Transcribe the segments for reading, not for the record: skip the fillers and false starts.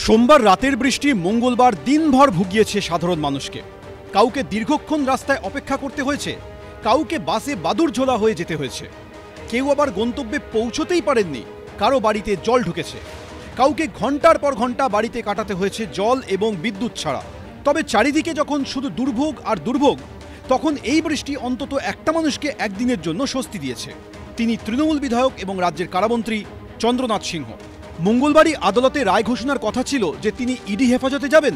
সোমবার রাতের বৃষ্টি মঙ্গলবার দিনভর ভুগিয়েছে সাধারণ মানুষকে। কাউকে দীর্ঘক্ষণ রাস্তায় অপেক্ষা করতে হয়েছে, কাউকে বাসে বাদুড় ঝোলা হয়ে যেতে হয়েছে, কেউ আবার গন্তব্যে পৌঁছতেই পারেননি, কারো বাড়িতে জল ঢুকেছে, কাউকে ঘন্টার পর ঘন্টা বাড়িতে কাটাতে হয়েছে জল এবং বিদ্যুৎ ছাড়া। তবে চারিদিকে যখন শুধু দুর্ভোগ আর দুর্ভোগ, তখন এই বৃষ্টি অন্তত একটা মানুষকে একদিনের জন্য স্বস্তি দিয়েছে। তিনি তৃণমূল বিধায়ক এবং রাজ্যের কারামন্ত্রী চন্দ্রনাথ সিংহ। মঙ্গলবারই আদালতে রায় ঘোষণার কথা ছিল যে তিনি ইডি হেফাজতে যাবেন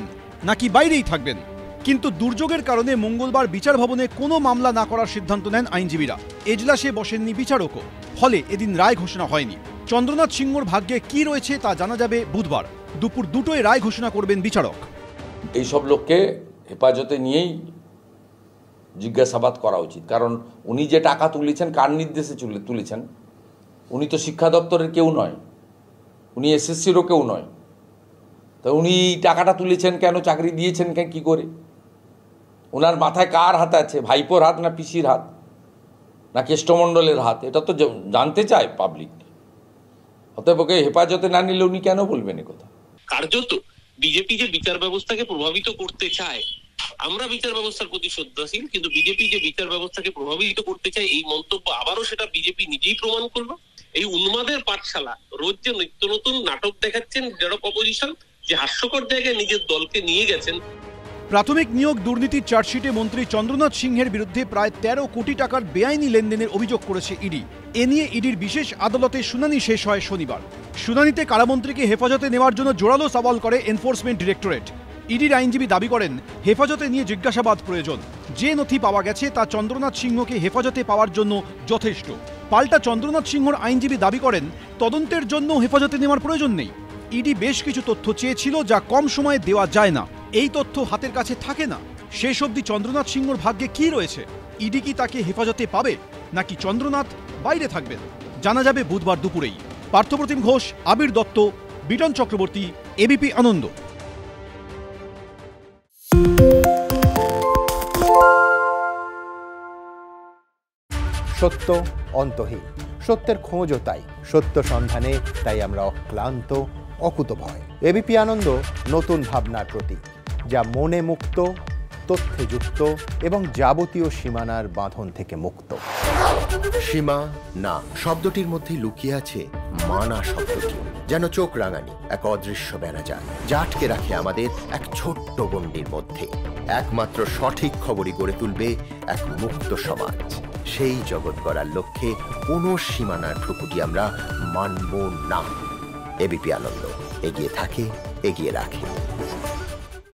নাকি বাইরেই থাকবেন, কিন্তু দুর্যোগের কারণে মঙ্গলবার বিচার ভবনে কোনো মামলা না করার সিদ্ধান্ত নেন আইনজীবীরা। এজলাসে বসেননি বিচারকও, ফলে এদিন রায় ঘোষণা হয়নি। চন্দ্রনাথ সিংহর ভাগ্যে কি রয়েছে তা জানা যাবে বুধবার দুপুর 2টোয় রায় ঘোষণা করবেন বিচারক। এইসব লোককে হেফাজতে নিয়েই জিজ্ঞাসাবাদ করা উচিত, কারণ উনি যে টাকা তুলেছেন কার নির্দেশে তুলেছেন? উনি তো শিক্ষা দপ্তরের কেউ নয়, উনি এসএসসিরও কেউ নয়। তা উনি টাকাটা তুলেছেন কেন, চাকরি দিয়েছেন কেন, কী করে? ওনার মাথায় কার হাত আছে? ভাইপোর হাত না পিসির হাত না কেষ্টমণ্ডলের হাত? এটা তো জানতে চায় পাবলিক। অতএব ওকে হেফাজতে না নিলে উনি কেন বলবেন এ কথা? কার্যত বিজেপি যে বিচার ব্যবস্থাকে প্রভাবিত করতে চায়, আমরা বিচার ব্যবস্থার প্রতি শ্রদ্ধাশীল, কিন্তু বিজেপি যে বিচার ব্যবস্থাকে প্রভাবিত করতে চায় এই মন্তব্য আবারও সেটা বিজেপি নিজেই প্রমাণ করলো। এই উন্মাদের পাঠশালা রোজ যে নিত্য নতুন নাটক দেখাচ্ছেন ডেরক অপোজিশন, যে হাস্যকর জায়গায় নিজের দলকে নিয়ে গেছেন। প্রাথমিক নিয়োগ দুর্নীতির চার্জশিটে মন্ত্রী চন্দ্রনাথ সিংহের বিরুদ্ধে প্রায় 13 কোটি টাকার বেআইনি লেনদেনের অভিযোগ করেছে ইডি। এ নিয়ে ইডির বিশেষ আদালতে শুনানি শেষ হয় শনিবার। শুনানিতে কারামন্ত্রীকে হেফাজতে নেওয়ার জন্য জোরালো সওয়াল করে এনফোর্সমেন্ট ডিরেক্টরেট। ইডির আইনজীবী দাবি করেন হেফাজতে নিয়ে জিজ্ঞাসাবাদ প্রয়োজন। যে নথি পাওয়া গেছে তা চন্দ্রনাথ সিংহকে হেফাজতে পাওয়ার জন্য যথেষ্ট। পাল্টা চন্দ্রনাথ সিংহর আইনজীবী দাবি করেন তদন্তের জন্য হেফাজতে নেওয়ার প্রয়োজন নেই। ইডি বেশ কিছু তথ্য চেয়েছিল যা কম সময়ে দেওয়া যায় না। এই তথ্য হাতের কাছে থাকে না। শেষ অবধি চন্দ্রনাথ সিংহর ভাগ্যে কি রয়েছে? ইডি কি তাকে হেফাজতে পাবে নাকি চন্দ্রনাথ বাইরে থাকবেন? জানা যাবে বুধবার দুপুরেই। পার্থপ্রতিম ঘোষ, আবির দত্ত, বিটন চক্রবর্তী, এবিপি আনন্দ। সত্য অন্তহীন, সত্যের খোঁজও তাই, সত্য সন্ধানে তাই আমরা অক্লান্ত, অকুতভয়। এবিপি আনন্দ নতুন ভাবনার প্রতীক, যা মনে মুক্ত, তথ্যে যুক্ত এবং যাবতীয় সীমানার বাঁধন থেকে মুক্ত। সীমা না শব্দটির মধ্যে লুকিয়ে আছে মানা শব্দটি, যেন চোখ রাঙানি এক অদৃশ্য বেড়াজাল, যা আটকে রাখে আমাদের এক ছোট্ট গণ্ডির মধ্যে। একমাত্র সঠিক খবরই গড়ে তুলবে এক মুক্ত সমাজ। সেই জগৎ গড়ার লক্ষ্যে কোনো সীমানার ঠুকুটি আমরা মানব না। এবিপি আনন্দ এগিয়ে থাকে, এগিয়ে রাখে।